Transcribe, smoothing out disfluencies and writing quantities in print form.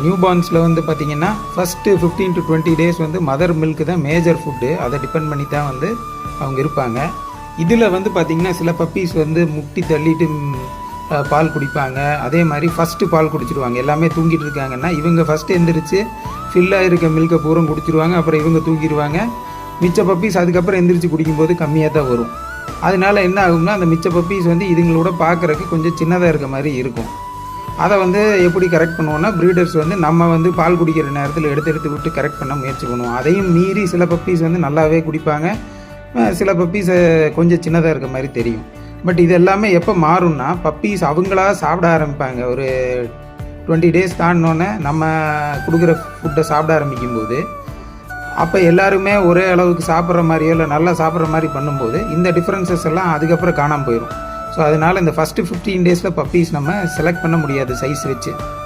New பார்ன்ஸில் வந்து பார்த்திங்கன்னா first 15 to 20 days வந்து மதர் மில்க்கு தான் மேஜர் ஃபுட்டு. அதை டிபெண்ட் பண்ணி தான் வந்து அவங்க இருப்பாங்க. இதில் வந்து பார்த்திங்கன்னா சில பப்பீஸ் வந்து முட்டி தள்ளிட்டு பால் குடிப்பாங்க. அதே மாதிரி ஃபஸ்ட்டு பால் குடிச்சிடுவாங்க. எல்லாமே தூங்கிட்டு இருக்காங்கன்னா இவங்க ஃபஸ்ட்டு எந்திரிச்சு ஃபில்லாக இருக்க மில்கை பூரம் குடிச்சிடுவாங்க. அப்புறம் இவங்க தூங்கிடுவாங்க. மிச்ச பப்பீஸ் அதுக்கப்புறம் எந்திரிச்சு குடிக்கும்போது கம்மியாக தான் வரும். அதனால என்ன ஆகும்னா அந்த மிச்ச பப்பீஸ் வந்து இதுங்களோட பார்க்குறக்கு கொஞ்சம் சின்னதாக இருக்க மாதிரி இருக்கும். அதை வந்து எப்படி கரெக்ட் பண்ணுவோன்னா ப்ரீடர்ஸ் வந்து நம்ம வந்து பால் குடிக்கிற நேரத்தில் எடுத்து விட்டு கரெக்ட் பண்ண முயற்சி பண்ணுவோம். அதையும் மீறி சில பப்பீஸ் வந்து நல்லாவே குடிப்பாங்க. சில பப்பீஸ் கொஞ்சம் சின்னதாக இருக்க மாதிரி தெரியும். பட் இது எல்லாமே எப்போ மாறும்னா பப்பீஸ் அவங்களா சாப்பிட ஆரம்பிப்பாங்க. ஒரு 20 டேஸ் தாண்டினோன்னே நம்ம கொடுக்குற ஃபுட்டை சாப்பிட ஆரம்பிக்கும்போது அப்போ எல்லாருமே ஒரே அளவுக்கு சாப்பிட்ற மாதிரியோ இல்லை நல்லா சாப்பிட்ற மாதிரி பண்ணும்போது இந்த டிஃப்ரென்சஸ் எல்லாம் அதுக்கப்புறம் காணாமல் போயிடும். ஸோ அதனால் இந்த ஃபஸ்ட்டு 15 டேஸில் பப்பீஸ் நம்ம செலக்ட் பண்ண முடியாது சைஸ் வச்சு.